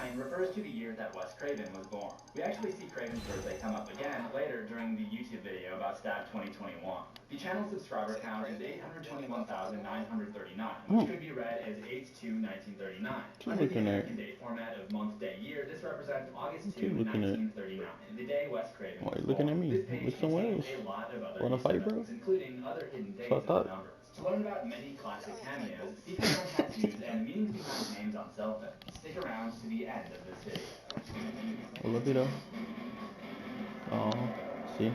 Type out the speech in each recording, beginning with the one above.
9 refers to the year that Wes Craven was born. We actually see Craven's birthday come up again later during the YouTube video about Stab 2021. The channel subscriber count is 821,939, which could be read as 8/2/1939. Under the American date format of month, day, year, this represents August 2, 1939, the day Wes Craven was born. Looking at me? This page contains a lot of other Easter eggs, including other hidden dates and numbers. To learn about many classic cameos, details on tattoos, and meanings behind names on cell phones, stick around to the end of this video. I love you though. Oh, see?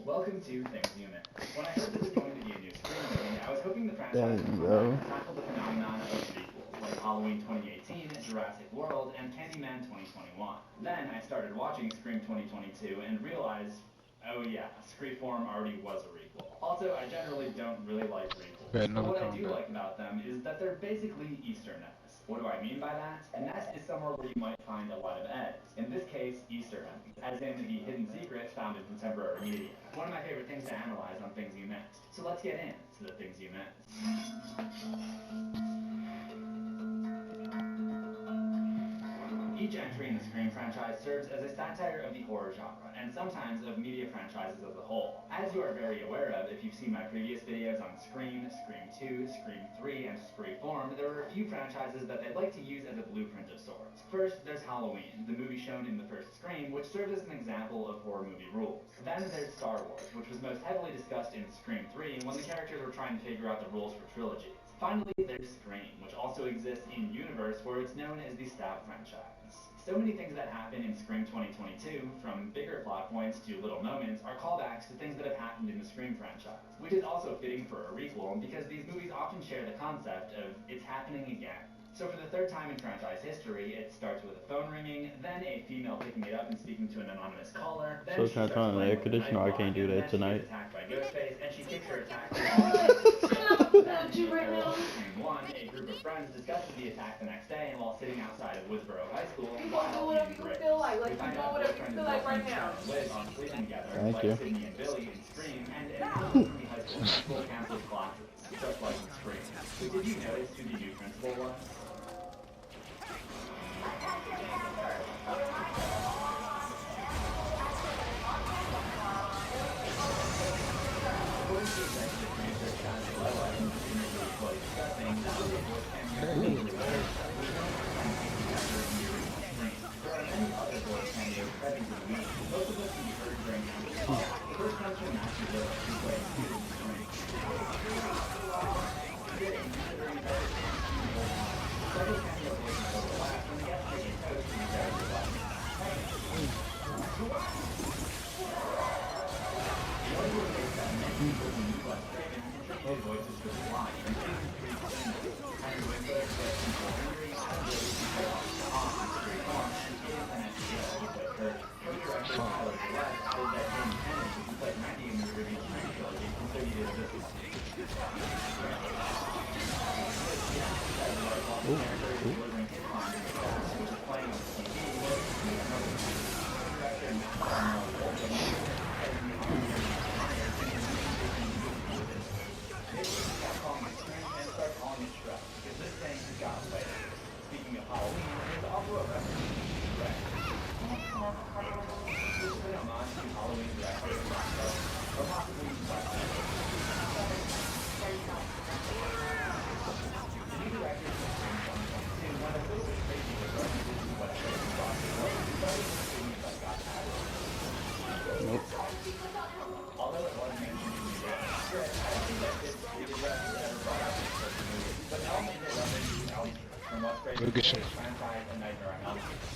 Welcome to Things You Missed. When I heard there was going to be a new Scream movie, I was hoping the franchise would tackle the phenomenon of prequels, like Halloween 2018, Jurassic World, and Candyman 2021. Then I started watching Scream 2022 and realized, oh yeah, Screamform already was a requel. Also, I generally don't really like requels. But what I do like about them is that they're basically Easter eggs. What do I mean by that? A nest is somewhere where you might find a lot of eggs. In this case, Easter eggs, as in the hidden secrets found in contemporary media. One of my favorite things to analyze on Things You Missed. So let's get into the Things You Missed. Each entry in the Scream franchise serves as a satire of the horror genre, and sometimes of media franchises as a whole. As you are very aware of if you've seen my previous videos on Scream, Scream 2, Scream 3, and Screamform, there are a few franchises that they'd like to use as a blueprint of sorts. First, there's Halloween, the movie shown in the first Scream, which served as an example of horror movie rules. Then there's Star Wars, which was most heavily discussed in Scream 3 when the characters were trying to figure out the rules for trilogies. Finally, there's Scream, which also exists in universe where it's known as the Stab franchise. So many things that happen in Scream 2022, from bigger plot points to little moments, are callbacks to things that have happened in the Scream franchise, which is also fitting for a requel because these movies often share the concept of it's happening again. So for the third time in franchise history, it starts with a phone ringing, then a female picking it up and speaking to an anonymous caller, then so can I turn on the air conditioner? I can't do that tonight. She's attacked by Ghostface, and she takes her attack right now. A group of friends discusses the attack the next day, and while sitting outside of Woodsboro High School, you do whatever you feel like you do whatever you feel like right now. Live on sleeping together, Thank like you. Sydney and Billy in Scream, and in high school cancels classes, just like in Scream. But did you notice who the new principal was?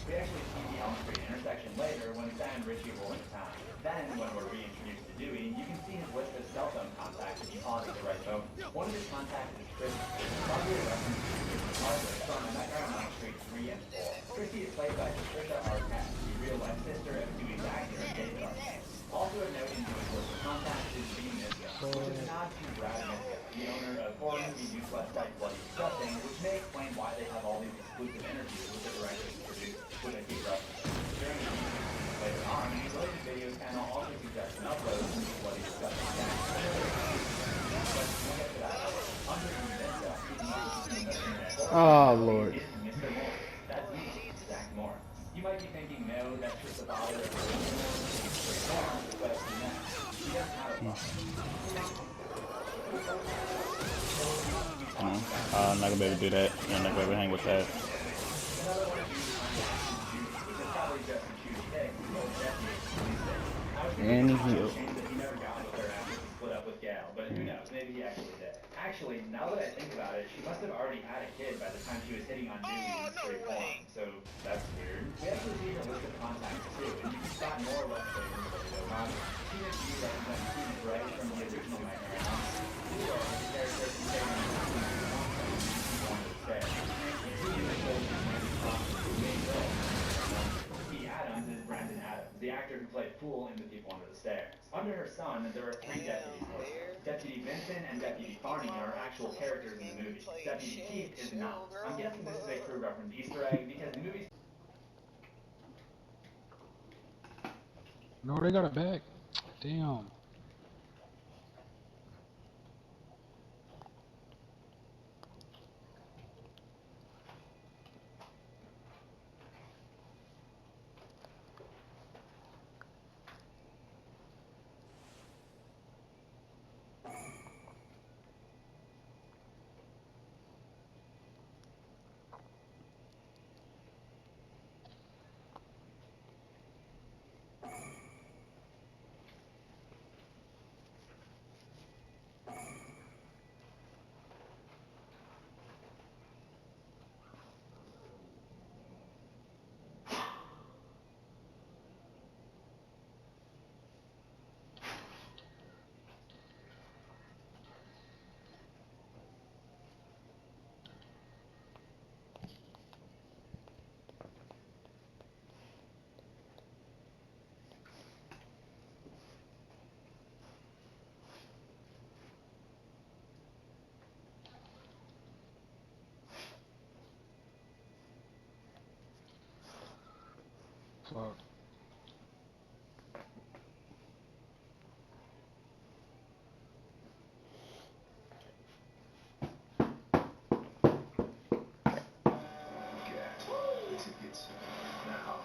We actually see the Elm Street intersection later when Sam and Richie roll into town. Then, when we're reintroduced to Dewey, you can see his list of cell phone contacts if he calls at the right moment. One of his contacts is Chrissy, probably a reference to Margaret from A Nightmare on Elm Street 3 and 4. Chrissy is played by Patricia Arquette, the real-life sister of Dewey's actor, David Arquette. Also of note in Dewey's list of contacts is Gene Nisco, which is a nod to Brad Nisco, the owner of horror movie news website Bloody Disgusting, which may explain why they have all these exclusive interviews with the directors and producers, which I keep referencing. During the later on, the related videos channel also suggests an upload to the Bloody Disgusting channel. But we'll get to that. Under the Nisco, oh, Lord. Mr. might be thinking, no, that's just the father of the but no, he doesn't have a father. I'm not gonna be able to do that. I'm not gonna be able to hang with that. Another one of Judy's which is probably just a cute pick. I was thinking it's a shame that he never got with her after he split up with Gail, but who knows, maybe he actually did. Actually, now that I think about it, she must have already had a kid by the time she was hitting on Judy in straight form, so that's weird. We actually see her list of contacts too, and you can spot more or less flavors of the Obama. Tina G represents Tina Gray from the original Nightmare on Elm Street. Leo is the character from Saving the Adams is Brandon Adams, the actor who played Fool in The People Under the Stairs. Under her son, there are 3 deputies listed. Deputy Vincent and Deputy Barney are actual characters in the movie. Deputy Keith is not. I'm guessing this is a crew reference Easter egg because the movie's... No, they got it back. Damn. Fuck. Tickets now.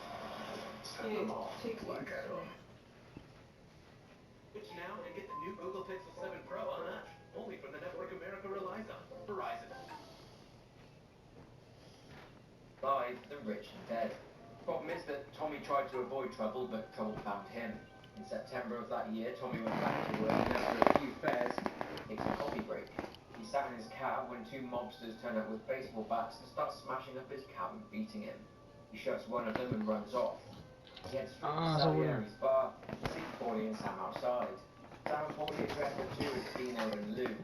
Send them all. Black Adam. Switch now and get the new Google Pixel 7 Pro on us. Only from the network America relies on. Verizon. Live, the rich and dead. Problem is that Tommy tried to avoid trouble, but trouble found him. In September of that year, Tommy went back to work, and after a few fares, takes a coffee break. He sat in his cab when 2 mobsters turn up with baseball bats and start smashing up his cab and beating him. He shuts one of them and runs off. He heads straight to Salieri's bar, sees Paulie and Sam outside. Sam and Paulie address the 2 as Dino and Lou.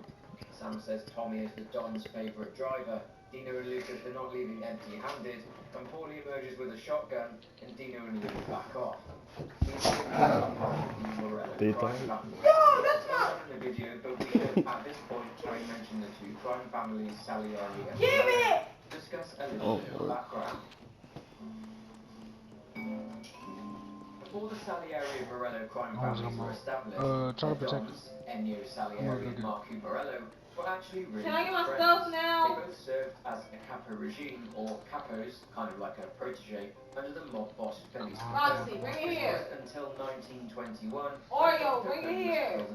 Sam says Tommy is the Don's favourite driver. Dino and Lou says they're not leaving empty-handed, and Paulie emerges with a shotgun, and Dino and Lou back off. They thought. No, that's not. In the video, but we should at this point try and mention the 2 crime families, Salieri and Give it! discuss a little bit of background. Before the Salieri and Morello crime families were established, the Dons, Ennio Salieri and Marco Morello, were actually really Can I get my friends. stuff now? They both served as a capo regime, or capos, kind of like a protege, under the mob boss Felice. Roxy, bring it here. Until 1921, Oreo, bring it here.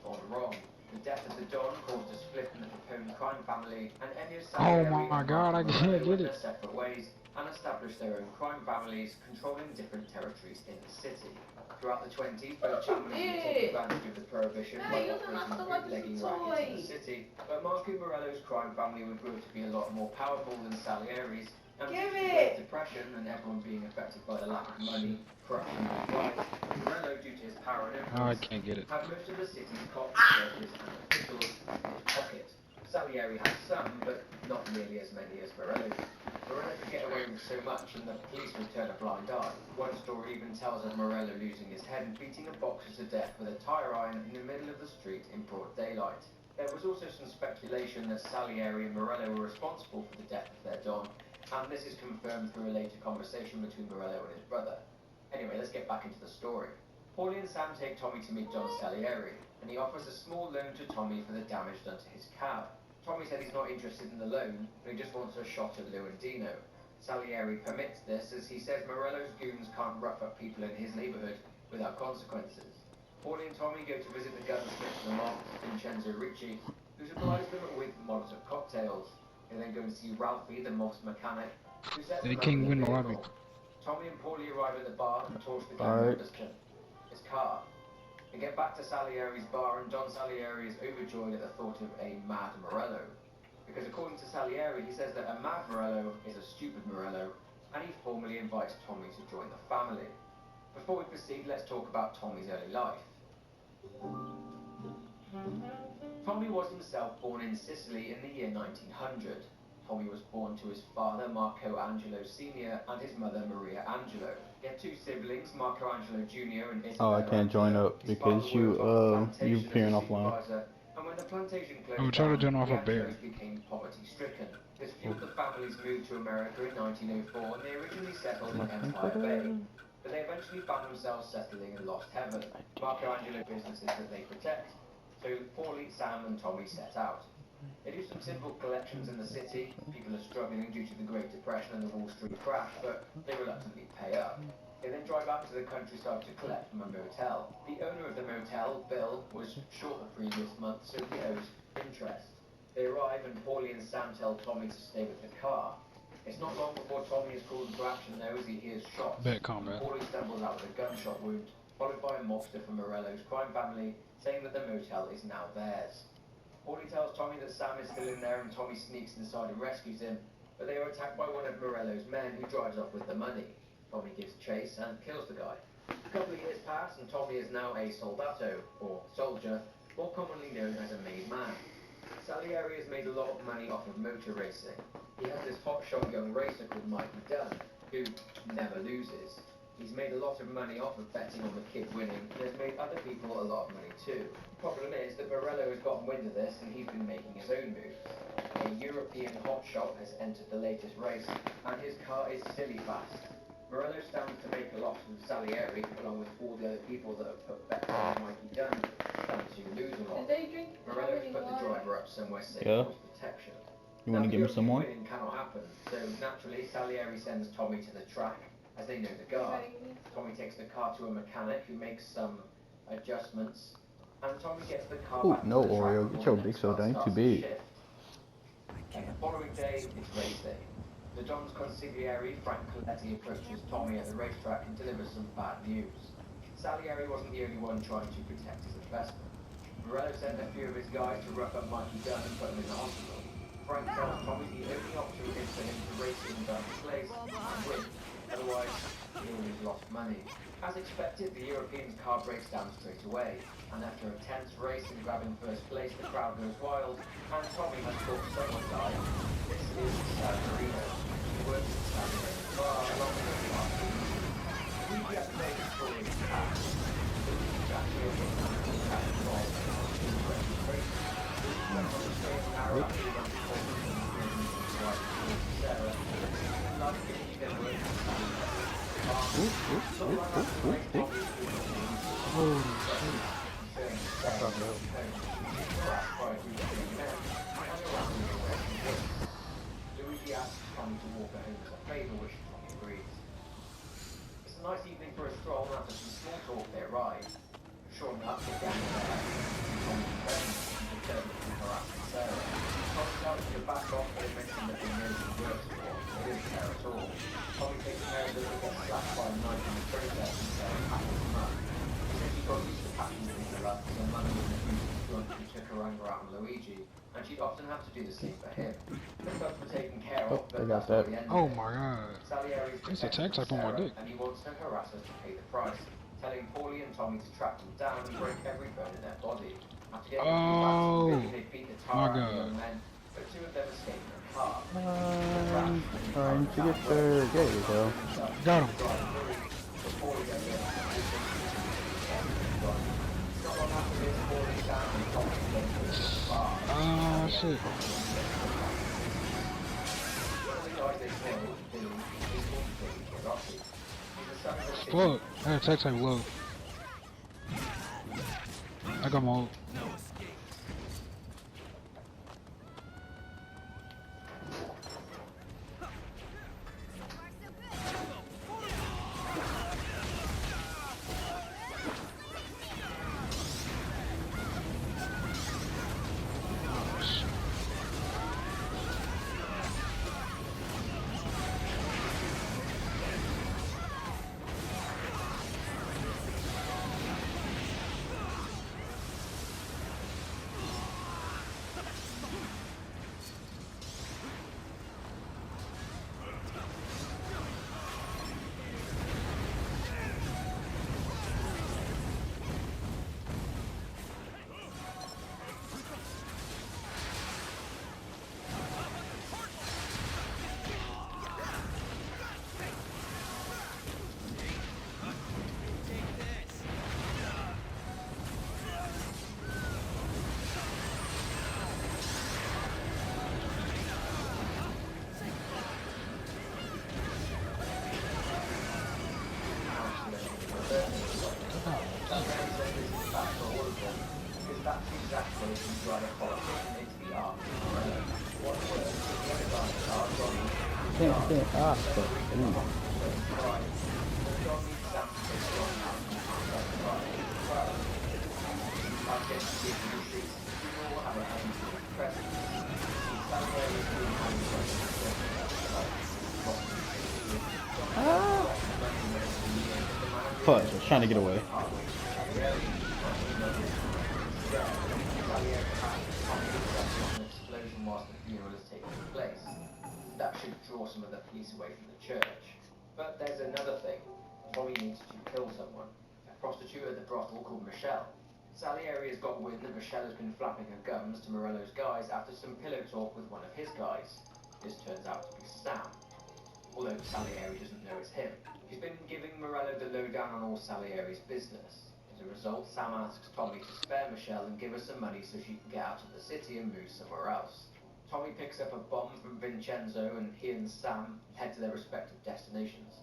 gone wrong. The death of the Don caused a split in the Capone crime family, and Ennio Salieri Oh my god, I can't get it. separate ways and established their own crime families, controlling different territories in the city. Throughout the 20s, both families would take advantage of the prohibition by operating bootlegging rackets in the city, but Marco Morello's crime family would grow to be a lot more powerful than Salieri's, and with the Great Depression and everyone being affected by the lack of money, corruption and violence, Morello, due to his power and influence, I can't get it. had most of the city's cops, judges and officials in his pocket. Salieri had some, but not nearly as many as Morello. Morello could get away with so much, and the police would turn a blind eye. One story even tells of Morello losing his head and beating a boxer to death with a tire iron in the middle of the street in broad daylight. There was also some speculation that Salieri and Morello were responsible for the death of their Don, and this is confirmed through a later conversation between Morello and his brother. Anyway, let's get back into the story. Paulie and Sam take Tommy to meet Don Salieri, and he offers a small loan to Tommy for the damage done to his cab. Tommy said he's not interested in the loan, but he just wants a shot at Lou and Dino. Salieri permits this as he says Morello's goons can't rough up people in his neighborhood without consequences. Paulie and Tommy go to visit the gunsmith of the mob, Vincenzo Ricci, who supplies them with Molotov cocktails. They then go and see Ralphie, the mob's mechanic, who sets They them up can't with a win the vehicle. lobby. Tommy and Paulie arrive at the bar and torch the gang member's his car. They get back to Salieri's bar and Don Salieri is overjoyed at the thought of a mad Morello. Because according to Salieri, he says that a mad Morello is a stupid Morello, and he formally invites Tommy to join the family. Before we proceed, let's talk about Tommy's early life. Tommy was himself born in Sicily in the year 1900. Tommy was born to his father, Marco Angelo Sr., and his mother, Maria Angelo. He had two siblings, Marco Angelo Jr. and Isabella. Oh, I can't join up because you appearing offline. And when the plantation closed Oh, try to join off the a bear. Angelos became poverty-stricken. This fueled the family's move to America in 1904, and they originally settled in Empire Bay. But they eventually found themselves settling in Lost Heaven, Marco Angelo businesses that they protect. So Paulie, Sam and Tommy set out. They do some simple collections in the city. People are struggling due to the Great Depression and the Wall Street crash, but they reluctantly pay up. They then drive out to the countryside to collect from a motel. The owner of the motel, Bill, was short the previous month, so he owes interest. They arrive and Paulie and Sam tell Tommy to stay with the car. It's not long before Tommy is called into action though as he hears shots. Bet combat. Paulie stumbles out with a gunshot wound, followed by a mobster from Morello's crime family, saying that the motel is now theirs. Paulie tells Tommy that Sam is still in there and Tommy sneaks inside and rescues him, but they are attacked by one of Morello's men who drives off with the money. Tommy gives chase and kills the guy. A couple of years pass and Tommy is now a soldato, or soldier, more commonly known as a made man. Salieri has made a lot of money off of motor racing. He has this hotshot young racer called Mikey Dunn, who never loses. He's made a lot of money off of betting on the kid winning, and has made other people a lot of money too. The problem is that Morello has gotten wind of this and he's been making his own moves. A European hotshot has entered the latest race, and his car is silly fast. Morello stands to make a lot from Salieri, along with all the other people that have put bets on Mikey Dunn, stands to lose a lot. Did they drink Morello's put the driver up somewhere safe for protection. You want to give me some more? Winning cannot happen, so naturally Salieri sends Tommy to the track, as they know the guard. Tommy takes the car to a mechanic who makes some adjustments, and Tommy gets the car back no to the track Oreo, before get your the big next soda, car ain't too starts big. to shift. And the following day, it's race day. The Don's consigliere, Frank Coletti, approaches Tommy at the racetrack and delivers some bad news. Salieri wasn't the only one trying to protect his investment. Morello sent a few of his guys to rough up Mikey Dunn and put him in the hospital. Frank tells Tommy the only option is for him to race in Dunn's place and win. Otherwise, he always lost money. As expected, the European's car breaks down straight away, and after a tense race and grabbing first place, the crowd goes wild, and Tommy has thought someone died. This is San Marino. He works at San Marino bar along with his party. Luigi has made a story in the past. Luigi is actually a hit man who has involved in the race. Luigi went on the same arrow after he ran the course and his wife, Sarah. Last year, he then worked at San Marino. Luigi asks Tommy to walk her home as a favour, which Tommy agrees. It's a nice evening for a stroll, and after some small talk they arrive. Sure enough, the gang are there. Tommy's friends and determined to harass Sarah. Tommy tells them to back off, but they mention that they know who works for them. They didn't care at all. Tommy takes care of them and gets slapped by a knife in the process and Sarah tackles him up. He said she got used to catching people up, so money was refused drunk who took her anger out on Luigi, and she'd often have to do the same for him. The thugs were taken care of, but that's not the end of Oh it. my god. Salieri's It's a protecting tag type on my Sarah, dick. and he wants her harassers to pay the price, telling Paulie and Tommy to track them down and break every bone in their body. After getting them Oh, back to the they beat the tar my out of the God. young men, but two of them escaped in a car. Trying to get there. There you go. Got him. Ah, shit. Fuck. I had attack type low. I got my ult. can't. Ah, fuck. Ooh. Fuck, I was trying to get away. Explosion whilst the funeral is taking place. That should draw some of the police away from the church. But there's another thing. Tommy needs to kill someone. A prostitute at the brothel called Michelle. Salieri has got wind that Michelle has been flapping her gums to Morello's guys after some pillow talk with one of his guys. This turns out to be Sam. Although Salieri doesn't know it's him. He's been giving Morello the lowdown on all Salieri's business. As a result, Sam asks Tommy to spare Michelle and give her some money so she can get out of the city and move somewhere else. Tommy picks up a bomb from Vincenzo and he and Sam head to their respective destinations.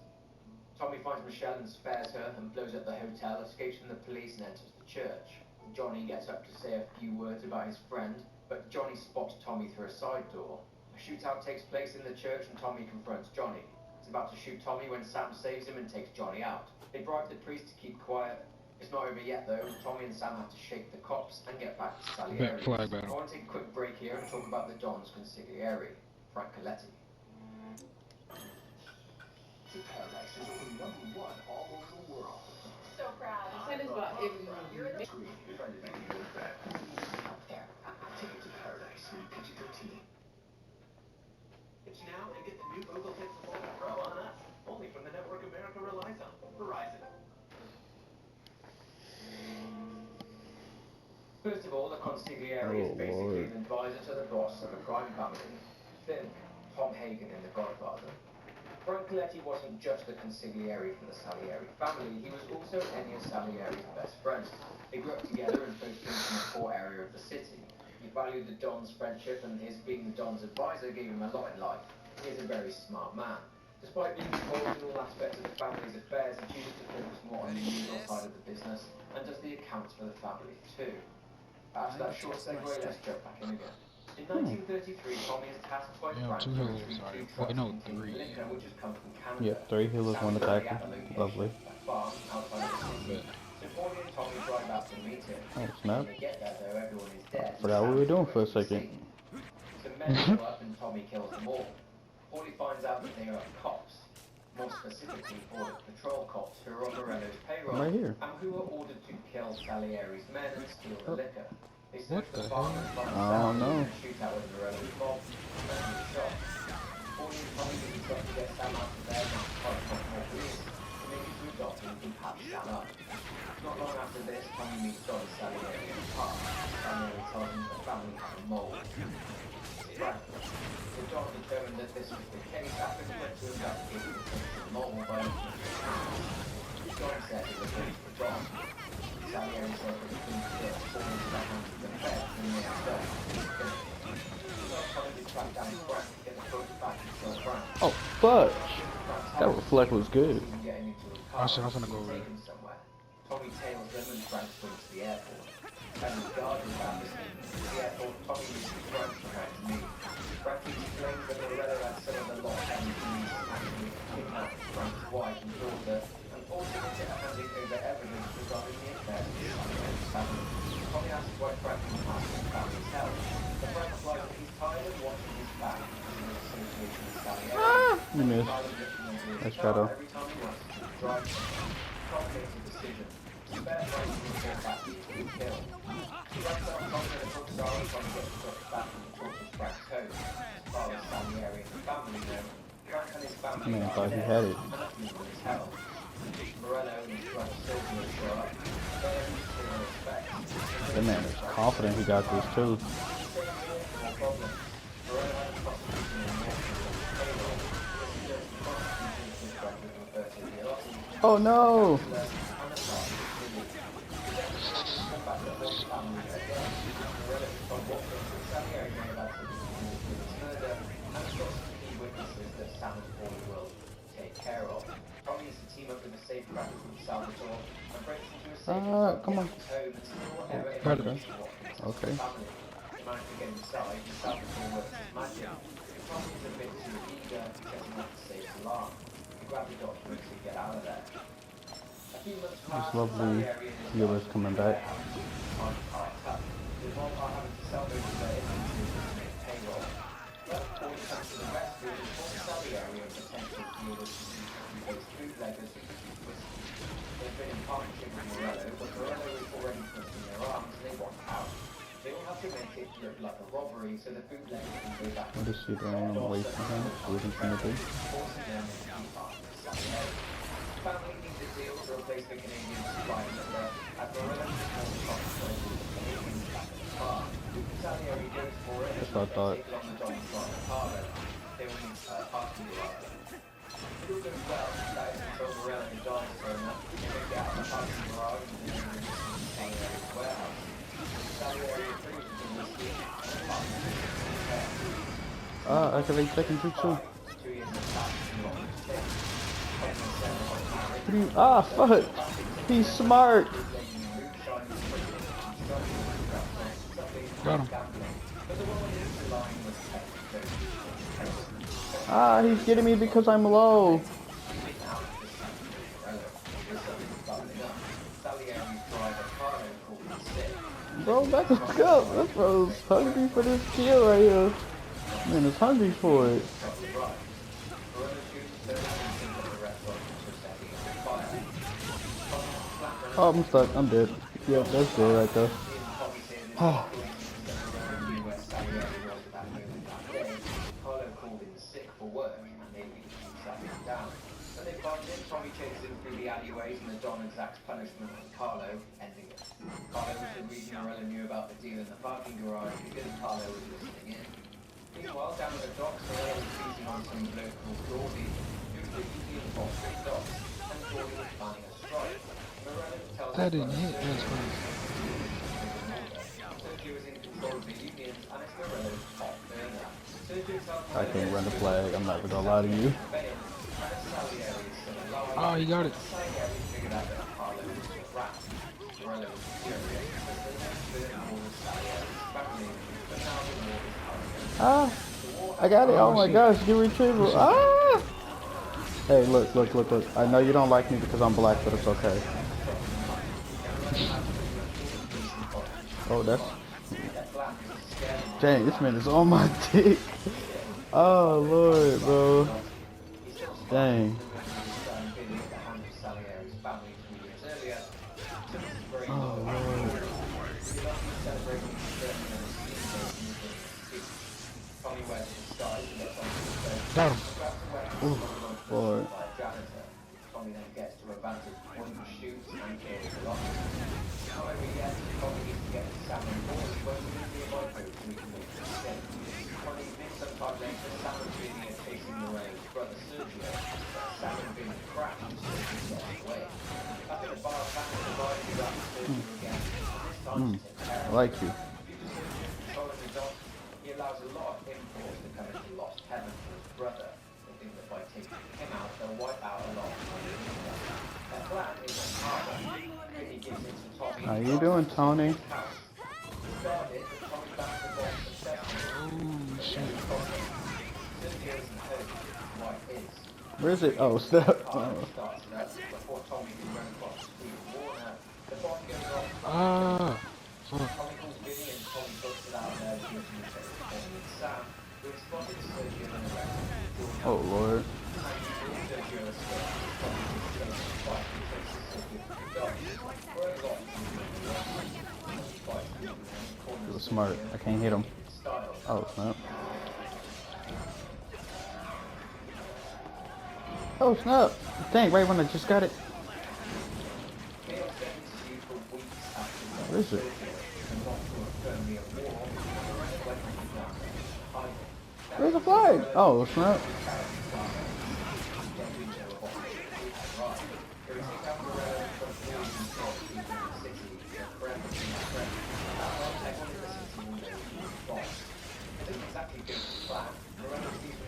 Tommy finds Michelle and spares her and blows up the hotel, escapes from the police and enters the church. Johnny gets up to say a few words about his friend, but Johnny spots Tommy through a side door. A shootout takes place in the church and Tommy confronts Johnny. He's about to shoot Tommy when Sam saves him and takes Johnny out. They bribe the priest to keep quiet. It's not over yet though. Tommy and Sam have to shake the cops and get back to Salieri. Flag I battle. want to take a quick break here and talk about the Don's consigliere, Frank Coletti. Paradise is only #1 all over the world. So proud. I say this about everyone. You're in the Screen, if I didn't make you look bad. There, I'll take you to paradise. PG-13. It's now and get the new Google Pixel 7 Pro on us. Only from the network America relies on. Verizon. First of all, the consigliere is basically an advisor to the boss of a crime family. Think Tom Hagen in The Godfather. Frank Coletti wasn't just a consigliere for the Salieri family, he was also Ennio Salieri's best friend. They grew up together and both came from a poor area of the city. He valued the Don's friendship and his being the Don's advisor gave him a lot in life. He is a very smart man. Despite being involved in all aspects of the family's affairs, he chooses to focus more on the usual side of the business and does the accounts for the family too. After that short segue, let's jump back in again. In 1933, Tommy is tasked by Frank to retrieve 2 trucks containing liquor which has come from Canada. Yeah, 3 healers, 1 attacker. Lovely. A farm outside of the city. So Bonnie and Tommy drive out to meet him. Oh, snap. When they get there, though, everyone is dead. Forgot what we were doing for a second. So men show up and Tommy kills them all. Bonnie finds out that they are cops. More specifically, border patrol cops who are on Morello's payroll Right here. and who were ordered to kill Salieri's men and steal the liquor. They What search the the farm hell? and find I Sal don't know. and shoot out with Morello's mob and he's shot. Bonnie and Tommy do the job to get Sam out of there and fight much more police. And they use the doctor and patch Sam up. Not long after this, Tommy meets Don Salieri in the park. Salieri tells him the family has a mole. Frank. So John determined that this was the case after he went to investigate the mole by looking at the camera. John said it was ready for John. Salieri said that he couldn't get Bonnie back onto the bed and they had done. Tommy did track down Frank to get the boat back and kill Frank. Oh, fudge. That reflect was good. I said I'm finna go over there. Tommy tails them and Frank swims to the airport. As his guard is found missing at the airport, Tommy uses Frank to try to meet. Frank explains that Morello had some of the lost MPs actually kidnapped Frank's wife and daughter, and ultimately handing over evidence regarding the affairs of Salier's family. Tommy asks why Frank can ask his family's help, but Frank replies that he's tired of watching his back because of his association with Salieri. You missed. Nice shadow. Every time he wants to drive somewhere, Tom makes a decision. Spare Frank to report back to be killed. He runs out Tom in a book star and Tom gets brought back and tortures Frank's home. As far as Salieri and the family know, Frank and his family Man, I are thought he dead had it. and nothing is held. Morello and his brother Silvio show up. They are mutual respect. That man is confident he got this too. Same here, no problem. Morello had a prosecution in Washington payroll. This is the prosecution of Frank with 30 years. Oh no! Come on. Okay. Okay. Tommy is a bit too eager. setting up the safe alarm. You grab the documents and get out of there. A few months This past, lovely viewers coming back. on parked up. The one are having to sell those to their inventory to make payroll. Well, all you come to the rescue is one study area of potential dealers who use bootleggers who produce whiskey. They've been in partnership with Morello, but Morello is already twisting their arms and they want out. They will have to make it look like a robbery so the bootleggers can go back. What is she doing away from him? Waiting for me to. Forcing them into the partners. Family needs a deal to replace the Canadian supply number at Morello Canadian back at the bar. Salieri goes for it. That's what I thought. Take along the Don Juan Carlo. They will need parking garage. It all goes well. That is until Morello and Don turn up. They make it out of the parking garage and then they release them to Salieri's warehouse. Salieri approves of the whiskey and the partners Activate second jutsu. 2 years of tax and long mistake. Fuck! He's smart! Got him. He's getting me because I'm low. Bro, back up. That bro's hungry for this kill right here. Man, is hungry for it. Oh, I'm stuck. I'm dead. Yeah, that's dead right there. Oh. Tommy chases him through the alleyways and the Don exacts punishment on Carlo, ending it. Carlo was the reason Morello knew about the deal in the parking garage because Carlo was listening in. Meanwhile, down at the docks, Morello was seizing on some bloke called Claudia, who was the Union boss at the docks, and Claudia was planning a strike. Morello tells That didn't hit, that's funny. Sergio is in control of the unions, and it's Morello's top earner. Sergio tells I can't run the flag. I'm not gonna lie to you. Oh, he got it. I got it. Oh my gosh, get retrieval. Hey, look. I know you don't like me because I'm black, but it's okay. Oh, that's... Dang, this man is on my dick. Oh, Lord, bro. Dang. Oh, Lord. Got him. Ooh, Lord. Tommy then gets to a vantage point and shoots and kills a lot. However, yes, Tommy needs to get to Sam and Paul, but he needs to avoid both so he can make an escape. One evening, sometime later, Sam and Vinny are chasing Morello's brother Sergio. Sam and Vinny crash and Sergio gets away. Back at the bar, Sam and Sergio up Sergio again. This time, it's I like you. following the dog, he allows a lot of imports to come into Lost Heaven for his brother. They think that by taking him out, they'll wipe out a lot of money. Their plan is on harder. Vinny gives it to Tommy. How you doing, Tony? Started with Tommy back to the boss successful. Oh, shit. Sergio isn't hurt. White is. Where is it? Oh, step. Carlo starts it up before Tommy can run across the street with Warner. The bomb goes off. Fuck. Tommy calls Vinny and Tommy books it out there to with Sam, who has spotted Sergio in the rest. Oh, Lord. Sergio escapes. Tommy is chased by the chases Sergio to the dog. We're a lot. He was smart. I can't hit him. Oh, snap. Oh, snap. Dang, right when I just got it. Where is it? Where's the flag? Oh, snap.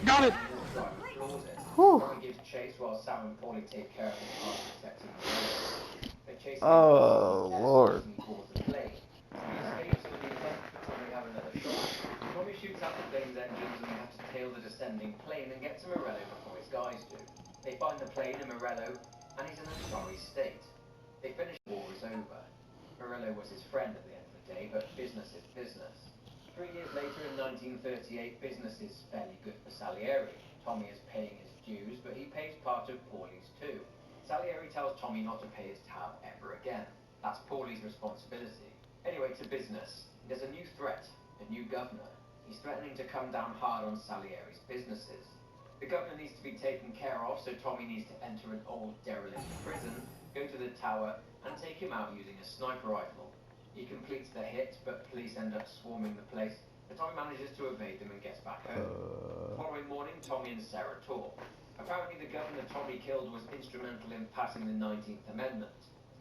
Got it! Whew. Oh, Lord. Tommy shoots out the plane's engines and they have to tail the descending plane and get to Morello before his guys do. They find the plane in Morello, and he's in a sorry state. They finish, the war is over. Morello was his friend at the end of the day, but business is business. 3 years later, in 1938, business is fairly good for Salieri. Tommy is paying his dues, but he pays part of Paulie's too. Salieri tells Tommy not to pay his tab ever again. That's Paulie's responsibility. Anyway, to business. There's a new threat, a new governor. He's threatening to come down hard on Salieri's businesses. The governor needs to be taken care of, so Tommy needs to enter an old derelict prison, go to the tower, and take him out using a sniper rifle. He completes the hit, but police end up swarming the place, but Tommy manages to evade them and gets back home. The following morning, Tommy and Sarah talk. Apparently the governor Tommy killed was instrumental in passing the 19th Amendment,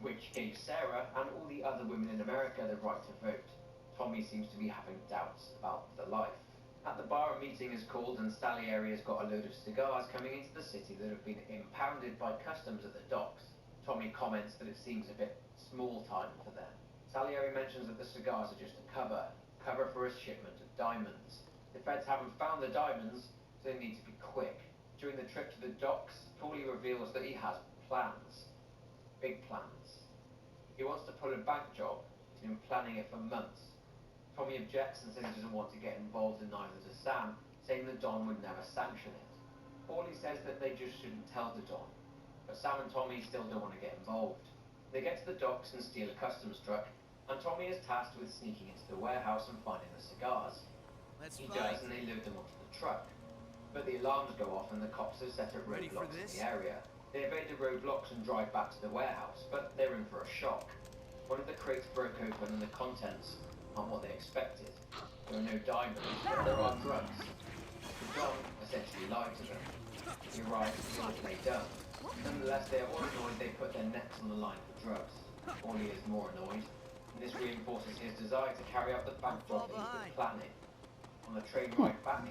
which gave Sarah and all the other women in America the right to vote. Tommy seems to be having doubts about the life. At the bar, a meeting is called, and Salieri has got a load of cigars coming into the city that have been impounded by customs at the docks. Tommy comments that it seems a bit small time for them. Salieri mentions that the cigars are just a cover for a shipment of diamonds. The feds haven't found the diamonds, so they need to be quick. During the trip to the docks, Paulie reveals that he has plans. Big plans. He wants to pull a bank job. He's been planning it for months. Tommy objects and says he doesn't want to get involved, and neither does Sam, saying the Don would never sanction it. Paulie says that they just shouldn't tell the Don, but Sam and Tommy still don't want to get involved. They get to the docks and steal a customs truck, and Tommy is tasked with sneaking into the warehouse and finding the cigars. He does, and they load them onto the truck. But the alarms go off, and the cops have set up roadblocks in the area. They evade the roadblocks and drive back to the warehouse, but they're in for a shock. One of the crates broke open, and the contents aren't what they expected. There are no diamonds, but there are drugs. The Don essentially lied to them. He arrived and all play dumb. Nonetheless, they are all annoyed they put their necks on the line for drugs. Paulie is more annoyed, and this reinforces his desire to carry out the bank job that he's been planning. On the train ride back,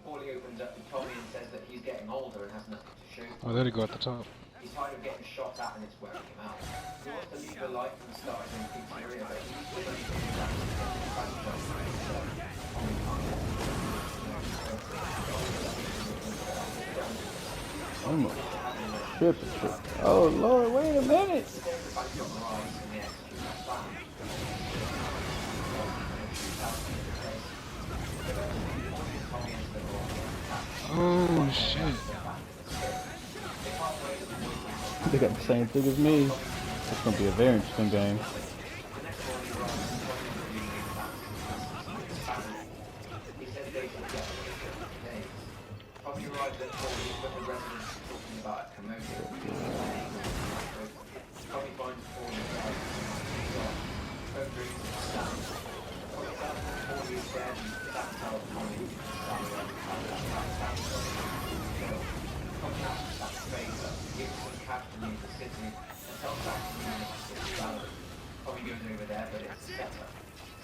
Paulie opens up to Tommy and says that he's getting older and has nothing to show for. Oh, there you go at the top. He's tired of getting shot at, and it's wearing him out. He wants to leave the life and start his own pizzeria, but he needs to learn to do that and get the bank job. So, Tommy can't let him I'm a tripping. Oh Lord, wait a minute. Oh shit. They got the same thing as me. It's gonna be a very interesting game.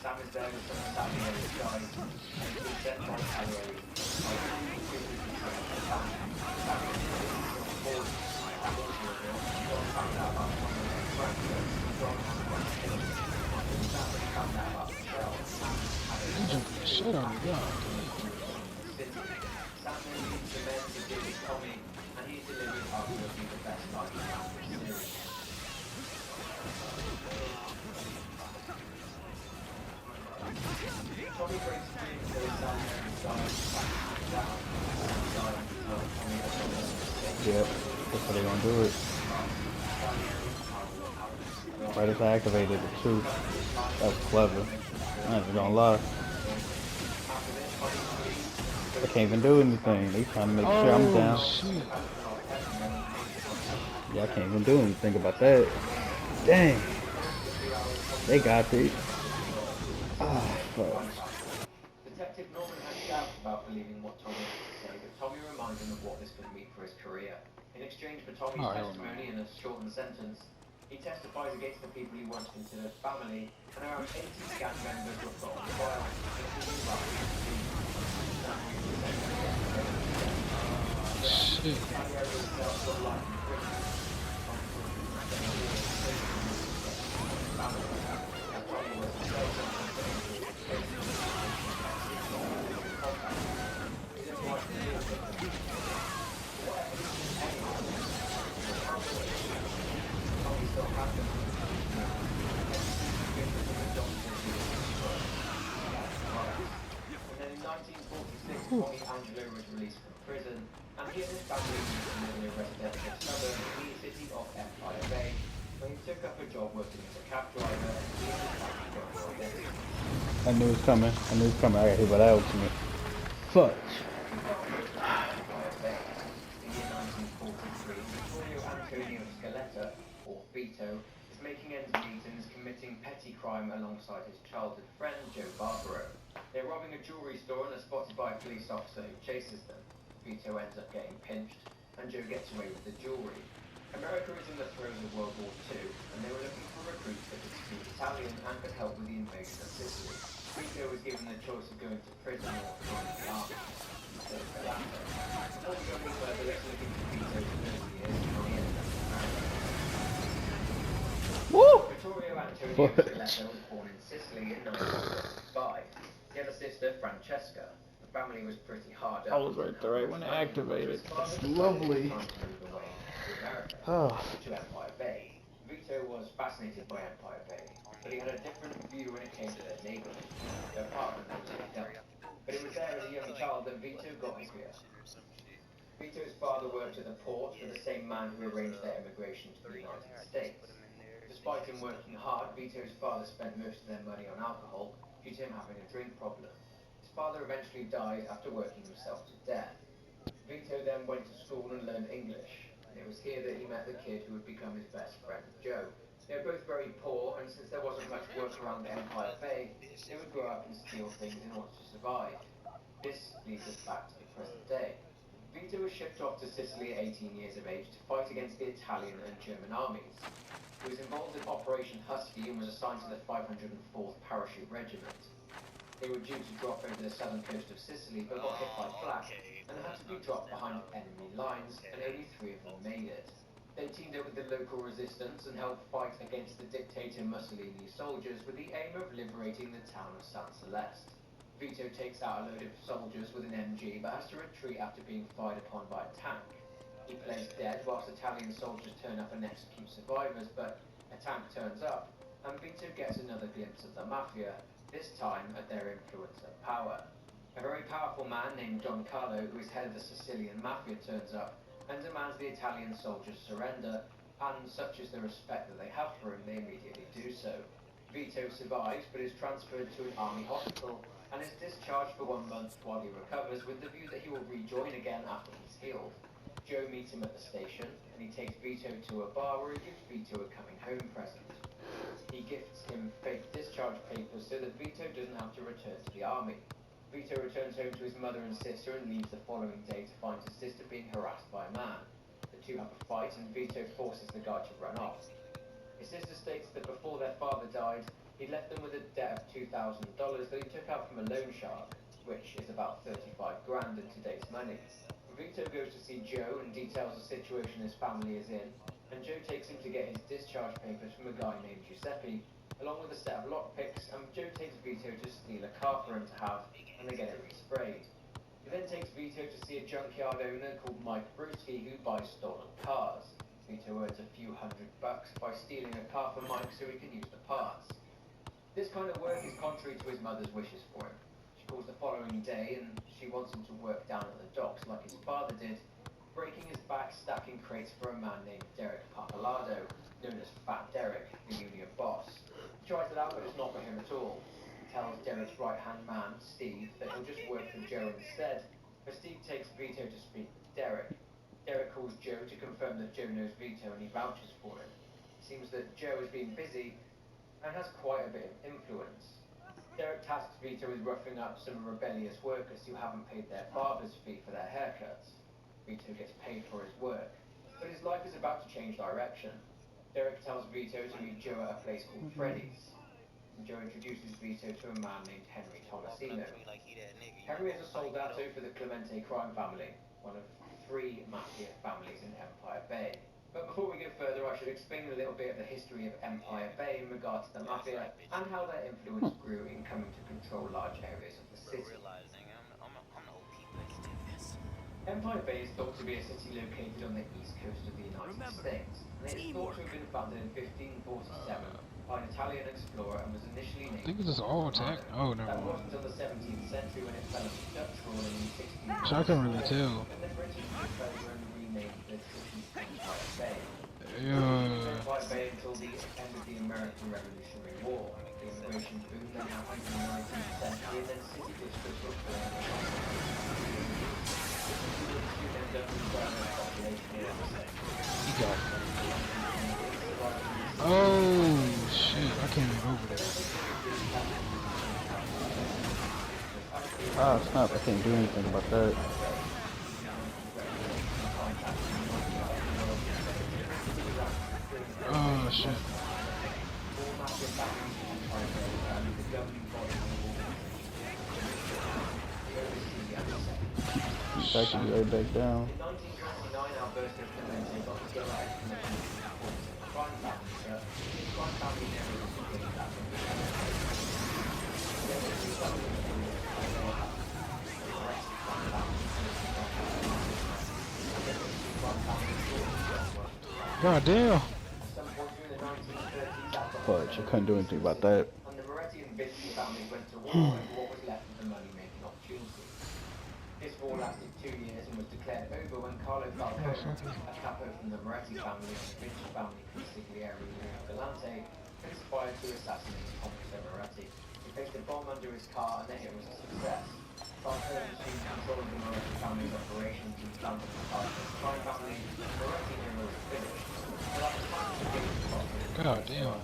Sam is there with some of Salieri's guys, and he's sent by Salieri. You jumped the shit out of the guy. Sam then leads the men to deal with Tommy, and he's delivered arguably the best line in the series. Tommy brings three to his Salieri's guys down. Yep, that's how they gonna do it. Right as I activated it too. That was clever. I ain't even gonna lie. I can't even do anything. They trying to make sure I'm down. Shit. Yeah, I can't even do anything about that. Dang. They got these. Ah, fuck. Detective Norman has doubts about believing what Tommy has to say, but Tommy reminds him of what this could mean for his career. In exchange for Tommy's testimony and a shortened sentence, he testifies against the people he once considered family, and around 80 gang members were put on trial, including Shit. fight for real victims. Whatever this is anyhow, Tommy still has them. And then in 1946, Tommy Angelo was released from prison, and he and his family moved to live in a residential suburb in the city of Empire Bay, where he took up a job working as a cab driver and he and his family got for a living. I knew it was coming. I knew it was coming. I got hit by that ultimate. Fudge. Empire Bay. In the year 1943, Vittorio Antonio Scaletta, or Vito, is making ends meet and is committing petty crime alongside his childhood friend Joe Barbaro. They're robbing a jewelry store and are spotted by a police officer who chases them. Vito ends up getting pinched, and Joe gets away with the jewelry. America is in the throes of World War II, and they were looking for recruits that could speak Italian and could help with the invasion of Sicily. Vito was given the choice of going to prison or joining the army. So the latter. Before we go any further, let's look into Vito's early years and how he ended up in America. Woo! Vittorio Antonio Scaletta was born in Sicily in 1935. He had a sister, Francesca. The family was pretty hard up. I was right there, right when it activated. It's lovely. Oh. To Empire Bay. Vito was fascinated by Empire Bay, but he had a different view when it came to their neighborhood, their apartment that lived up. But it was there as a young child that Vito got his fear. Vito's father worked at the port for the same man who arranged their immigration to the United States. Despite him working hard, Vito's father spent most of their money on alcohol due to him having a drink problem. His father eventually died after working himself to death. Vito then went to school and learned English. It was here that he met the kid who would become his best friend, Joe. They were both very poor, and since there wasn't much work around Empire Bay, they would grow up and steal things in order to survive. This leads us back to the present day. Vito was shipped off to Sicily at 18 years of age to fight against the Italian and German armies. He was involved in Operation Husky and was assigned to the 504th Parachute Regiment. They were due to drop over the southern coast of Sicily, but got hit by flak, and had to be dropped behind enemy lines, and only 3 of them made it. They teamed up with the local resistance and helped fight against the dictator Mussolini's soldiers with the aim of liberating the town of San Celeste. Vito takes out a load of soldiers with an MG, but has to retreat after being fired upon by a tank. He plays dead whilst Italian soldiers turn up and execute survivors, but a tank turns up, and Vito gets another glimpse of the mafia, this time at their influence and power. A very powerful man named Don Carlo, who is head of the Sicilian mafia, turns up and demands the Italian soldiers surrender, and such is the respect that they have for him, they immediately do so. Vito survives, but is transferred to an army hospital and is discharged for 1 month while he recovers, with the view that he will rejoin again after he's healed. Joe meets him at the station, and he takes Vito to a bar where he gives Vito a coming home present. He gifts him fake discharge papers so that Vito doesn't have to return to the army. Vito returns home to his mother and sister and leaves the following day to find his sister being harassed by a man. The two have a fight and Vito forces the guy to run off. His sister states that before their father died, he left them with a debt of $2,000 that he took out from a loan shark, which is about 35 grand in today's money. Vito goes to see Joe and details the situation his family is in, and Joe takes him to get his discharge papers from a guy named Giuseppe, along with a set of lockpicks, and Joe takes Vito to steal a car for him to have, and they get it resprayed. He then takes Vito to see a junkyard owner called Mike Brewski who buys stolen cars. Vito earns a few $100 by stealing a car for Mike so he can use the parts. This kind of work is contrary to his mother's wishes for him. She calls the following day and she wants him to work down at the docks like his father did, breaking his back stacking crates for a man named Derek Pappalardo, known as Fat Derek, the union boss. He tries it out, but it's not for him at all. He tells Derek's right-hand man, Steve, that he'll just work for Joe instead, but Steve takes Vito to speak with Derek. Derek calls Joe to confirm that Joe knows Vito and he vouches for him. It seems that Joe has been busy and has quite a bit of influence. Derek tasks Vito with roughing up some rebellious workers who haven't paid their father's fee for their haircuts. Vito gets paid for his work, but his life is about to change direction. Derek tells Vito to meet Joe at a place called Freddy's. And Joe introduces Vito to a man named Henry Tomasino. Henry is a soldato for the Clemente crime family, one of 3 mafia families in Empire Bay. But before we go further, I should explain a little bit of the history of Empire Bay in regard to the mafia and how their influence grew in coming to control large areas of the city. Empire Bay is thought to be a city located on the east coast of the United States, and it is thought to have been founded in 1547 by an Italian explorer and was initially I named think it's just Porto all attack. Romano. Oh, never That mind. wasn't until the 17th century when it fell into Dutch rule in So I couldn't 1647 really tell. when the British took over and renamed the city Empire Bay. It was Yeah. Empire Bay until the end of the American Revolutionary War. The immigration boom then happened in the 19th century, and then city districts were formed. Soon ended up with a population of He got it. Oh, shit. I can't get over that. Ah, snap! I can't do anything about that. Oh, shit. It's actually right back down. In 1929, Alberto Clemente got together a commission to report the crime family, but his crime family never received that God damn. At some point during the 1930s, alcohol Fudge, I couldn't do anything about that. and the Moretti and Vinci families went to war over what was left of the money-making opportunity. This war lasted 2 years and was declared over when Carlo Falcone, a capo from the Moretti family and the Vinci family consigliere Galante, conspired to assassinate Tommaso Moretti. He placed a bomb under his car and the hit was a success. Falcone assumed control of the Moretti family's operations and planted the car for his crime family. The Moretti era was finished. But at the time of the game, God damn.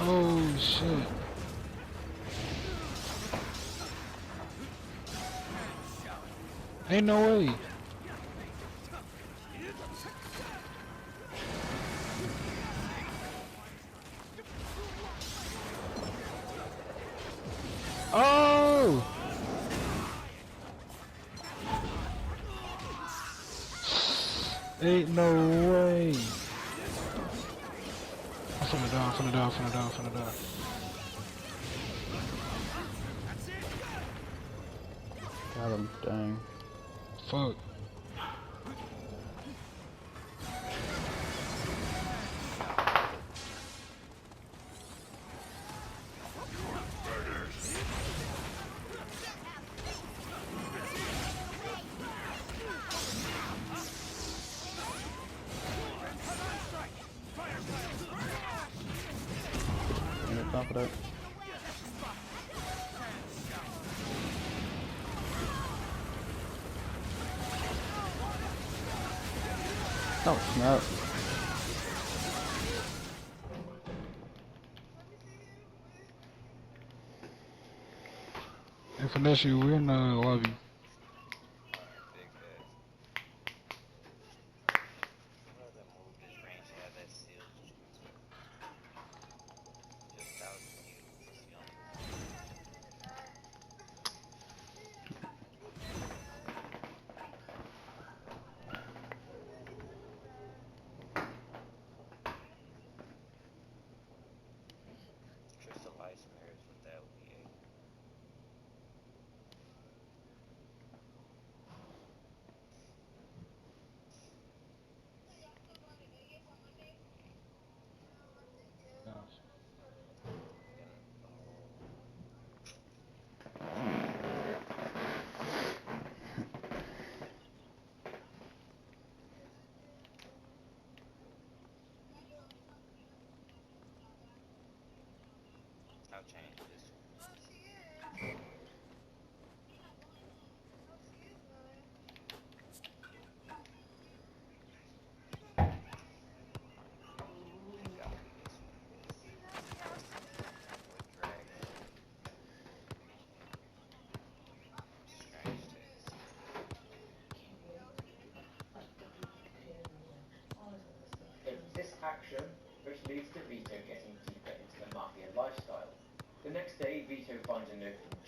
Oh, shit. Ain't no way. Oh! Ain't no way. I'm finna die, I'm finna die, I'm finna die, I'm finna die. Got him, dang. Fuck. Ain't got time for that. Oh, snap. And finesse you, we're in the lobby.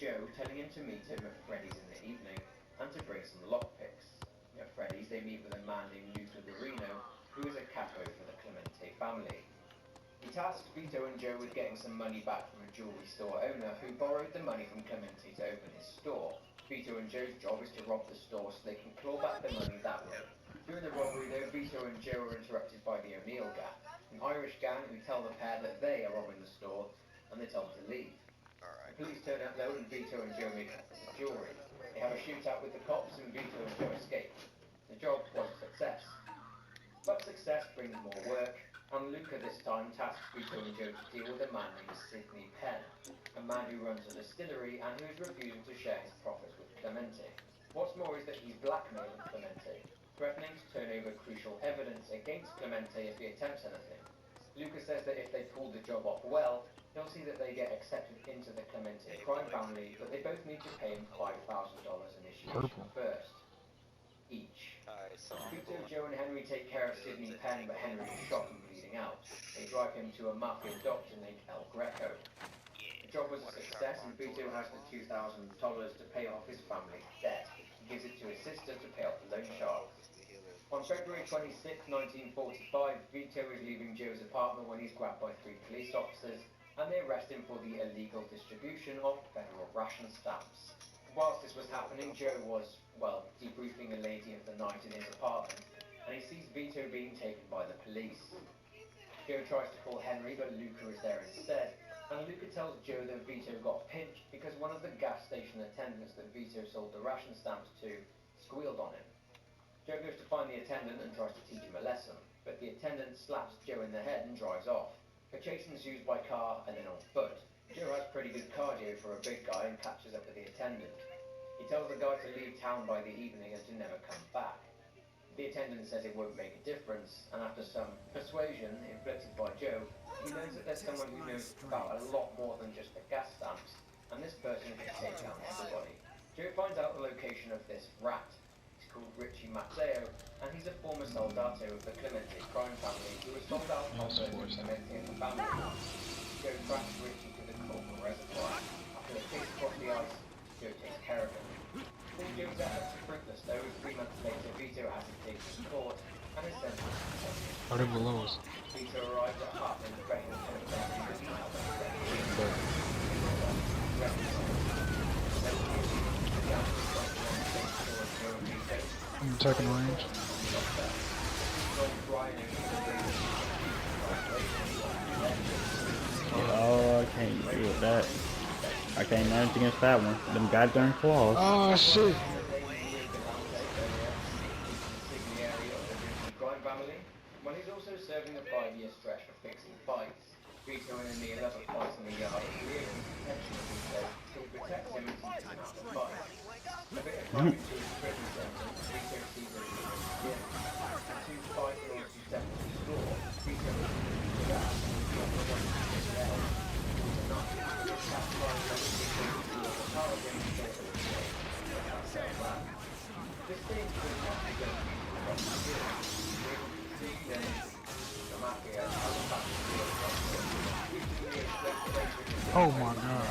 Joe, telling him to meet him at Freddy's in the evening and to bring some lockpicks. At Freddy's, they meet with a man named Luca Marino, who is a capo for the Clemente family. He tasks Vito and Joe with getting some money back from a jewelry store owner who borrowed the money from Clemente to open his store. Vito and Joe's job is to rob the store so they can claw back the money that way. During the robbery, though, Vito and Joe are interrupted by the O'Neill gang, an Irish gang who tell the pair that they are robbing the store, and they tell them to leave. The police turn up though, and Vito and Joe make off with the jewelry. They have a shootout with the cops, and Vito and Joe escape. The job was a success. But success brings more work, and Luca this time tasks Vito and Joe to deal with a man named Sidney Penn, a man who runs a distillery and who is refusing to share his profits with Clemente. What's more is that he's blackmailing Clemente, threatening to turn over crucial evidence against Clemente if he attempts anything. Luca says that if they pull the job off well, he'll see that they get accepted into the Clemente crime family, but they both need to pay him $5,000 initiation first. Each. Vito, Joe and Henry take care of Sidney Penn, but Henry is shot and bleeding out. They drive him to a mafia doctor named El Greco. The job was a success, and Vito has the $2,000 to pay off his family's debt. He gives it to his sister to pay off the loan shark. On February 26, 1945, Vito is leaving Joe's apartment when he's grabbed by 3 police officers, and they arrest him for the illegal distribution of federal ration stamps. Whilst this was happening, Joe was, well, debriefing a lady of the night in his apartment, and he sees Vito being taken by the police. Joe tries to call Henry, but Luca is there instead, and Luca tells Joe that Vito got pinched because one of the gas station attendants that Vito sold the ration stamps to squealed on him. Joe goes to find the attendant and tries to teach him a lesson, but the attendant slaps Joe in the head and drives off. A chase ensues by car and then on foot. Joe has pretty good cardio for a big guy and catches up with the attendant. He tells the guy to leave town by the evening and to never come back. The attendant says it won't make a difference, and after some persuasion inflicted by Joe, he learns that there's someone who knows about a lot more than just the gas stamps, and this person can take down everybody. Joe finds out the location of this rat. Called Richie Matteo, and he's a former soldato of the Clemente crime family who was sold out on the Clemente and the family. Joe tracks Richie to the Colton Reservoir. After they chase across the ice, Joe takes care of him. Then Joe's efforts are fruitless though. 3 months later, Vito has to take his court and is sentenced to 10 years. Are they below us? Vito arrives at Hartland, ready to turn down the trial. I'm taking range. Oh, I can't deal with that. I can't manage against that one. Them goddamn claws. Oh shit! Well, he's also serving a 5-year stretch for fixing fights. Vito and O'Neill have a fight in the yard, and he is intention of Vito to protect him and teach him how to fight. A bit of crime to his prison sentence, Vito sees a gift. The 2 5-year-olds who step into the store, Vito is to that, and he's not the one to get it out. He's not. This cat flies over Vito to the car again and kills him. That's so bad. This stage was not to go to the field. We're able to see them, the mafia, how the back of the field. Oh my god.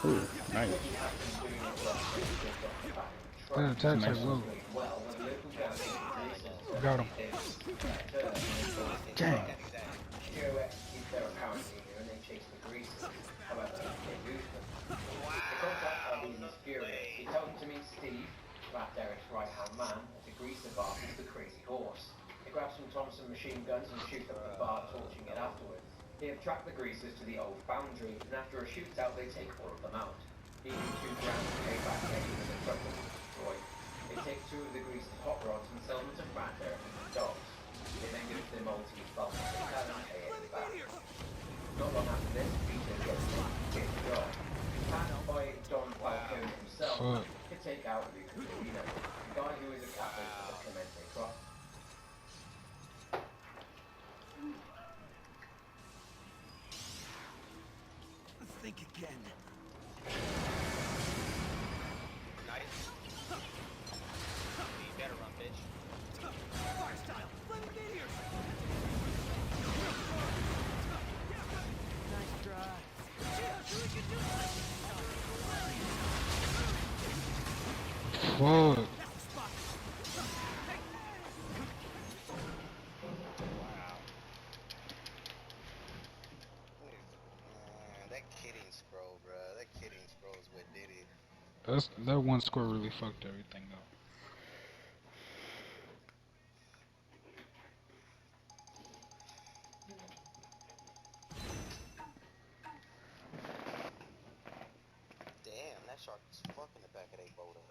Ooh, nice. That attack's like low. Got him. Dang. He told him to meet Steve, Matt Derek's right-hand man, at the greaser bar with the crazy horse. They grab some Thompson machine guns and shoot up the bar, torching it afterwards. They have tracked the greasers to the old foundry, and after a shootout, they take all of them out. Leaving 2 grand to pay back any of the truck that was destroyed. They take 2 of the greasers' hot rods and sell them to Matt Derek and the dogs. They then give the Maltese Falcon to Cal and pay it back. Not long after this, Peter gets the job. Passed by Don Falcone himself to take out Luca Marino, the guy who is a captain of the Clemente crop. Think again. that one score really fucked everything up. Damn, that shark is fucking the back of their boat up.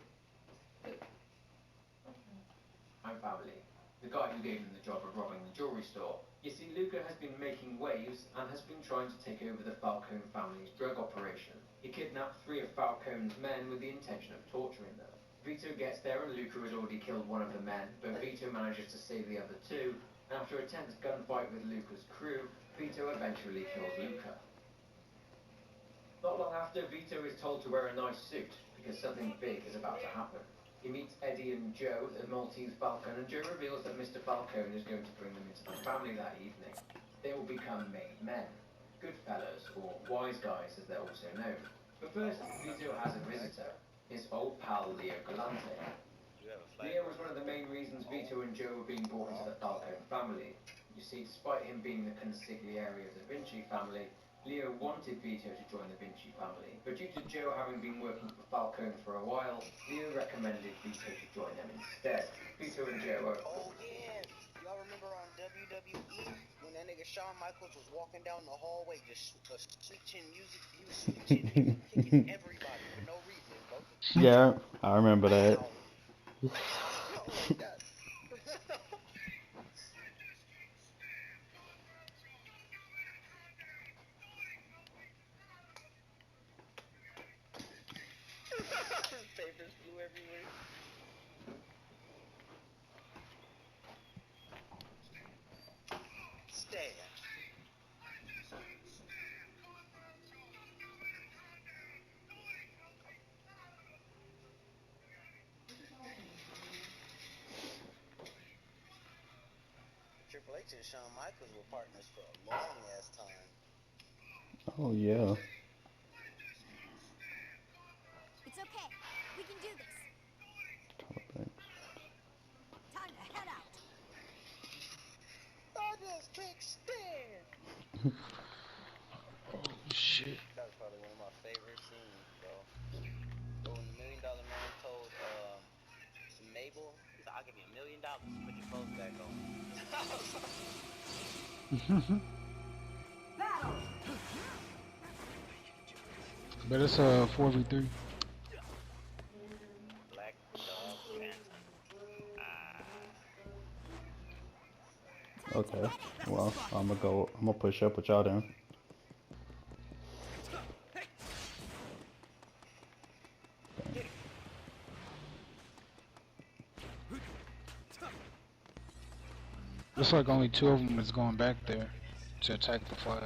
I'm family. The guy who gave him the job of robbing the jewelry store. You see, Luca has been making waves and has been trying to take over the Falcone family's drug operation. He kidnapped 3 of Falcone's men with the intention of torturing them. Vito gets there and Luca has already killed one of the men, but Vito manages to save the other 2, and after a tense gunfight with Luca's crew, Vito eventually kills Luca. Not long after, Vito is told to wear a nice suit, because something big is about to happen. He meets Eddie and Joe, the Maltese Falcon, and Joe reveals that Mr. Falcone is going to bring them into the family that evening. They will become made men, good fellows, or wise guys as they're also known. But first, Vito has a visitor, his old pal Leo Galante. Leo was one of the main reasons Vito and Joe were being brought into the Falcone family. You see, despite him being the consigliere of the Vinci family, Leo wanted Vito to join the Vinci family, but due to Joe having been working for Falcone for a while, Leo recommended Vito to join them instead. Vito and Joe are... Oh yeah, y'all remember on WWE when that nigga Shawn Michaels was walking down the hallway just switching music? He was switching, kicking everybody for no reason, bro. Yeah, I remember that. Oh my God. Papers flew everywhere. Stand. Triple H and Shawn Michaels were partners for a long ass time. Oh yeah. It's okay. We can do this. Time to head out. I just can't stand. Oh shit. That was probably one of my favorite scenes, bro. But when the $1 Million Man told Mabel, he said, "I'll give you $1 million to put your clothes back on." Battle. But it's 4v3. Black Dog Phantom. Okay. Well, I'm gonna push up with y'all then. Looks like only 2 of them is going back there to attack the flag.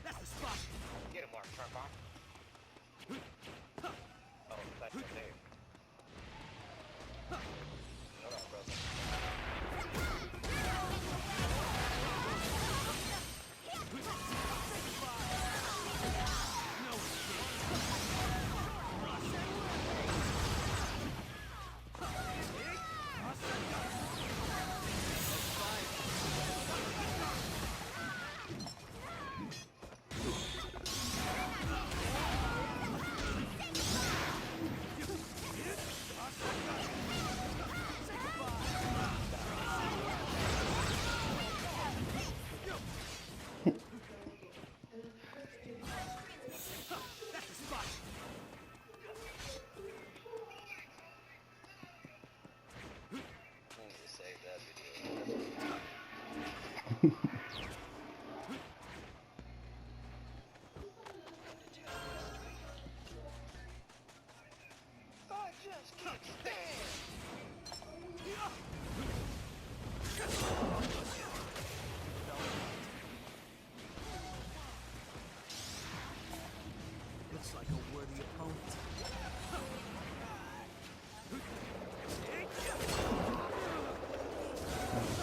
That's the spot. Get him, Mark Trump. Oh, that's right there. Hold on, brother. Looks like a worthy opponent.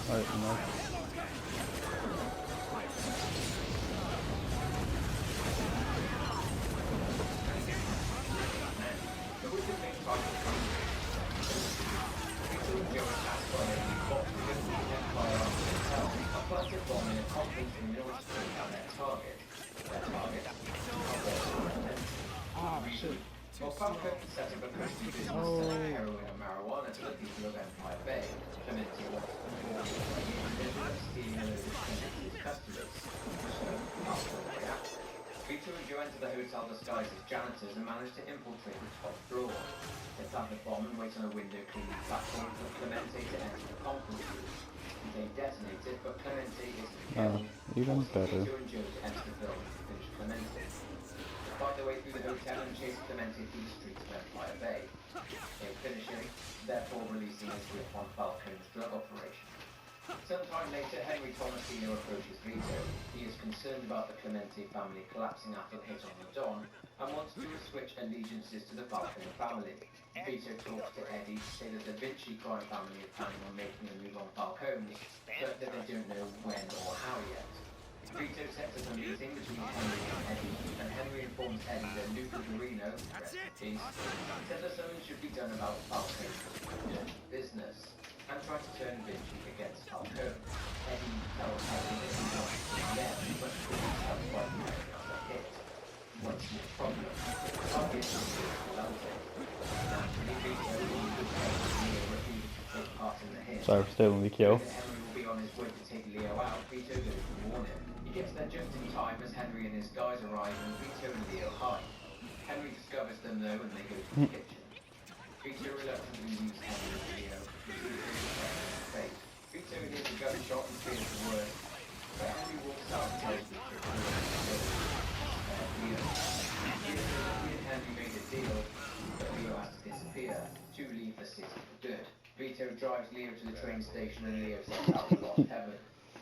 Alright, no. Well, Falcone set up a cushy business selling heroin and marijuana to the people of Empire Bay. Clemente wants to perform and ended up stealing a load of Clemente's customers. So, Falcone reacted. Vito and Joe enter the hotel disguised as janitors and manage to infiltrate the top floor. They plant the bomb and wait on a window cleaning platform for Clemente to enter the conference room. They detonate it, but Clemente isn't killed. Even better. Vito and Joe to enter the building to finish Clemente. They fight their way through the hotel and chase Clemente through the streets of Empire Bay. They finish him, therefore releasing his grip on Falcone's drug operation. Sometime later, Henry Tomasino approaches Vito. He is concerned about the Clemente family collapsing after the hit on the Don, and wants to switch allegiances to the Falcone family. Vito talks to Eddie to say that the Vinci crime family is planning on making a move on Falcone, but that they don't know when or how yet. Vito sets up a meeting between Henry and Eddie, and Henry informs Eddie that Luca Guarino, rest in peace, said that something should be done about Falcone's business, and tries to turn Vinci against Falcone. Eddie tells Henry that he wants to them, but couldn't help quite carrying out the hit. What's the problem? Obviously, it's Clemente. Naturally, Vito and Leo refuse to take part in the hit. Sorry for stealing the kill. Henry will be on his way to take Leo out. Vito goes to warn him. He gets there just in time as Henry and his guys arrive and Vito and Leo hide. Henry discovers them though and they go to the kitchen. Vito reluctantly leaves Henry and Leo. Vito hears a gunshot and fears the worst. But Henry walks out and tells Vito to Leo. He and Henry made a deal, but Leo has to disappear to leave the city for good. Vito drives Leo to the train station and Leo sets out for Lost Heaven.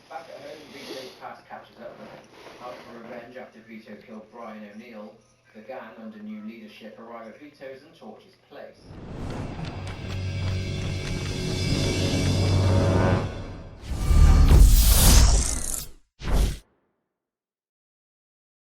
Back at home, Vito's past catches up with him. Out for revenge after Vito killed Brian O'Neill, the gang under new leadership arrive at Vito's and Torch's place.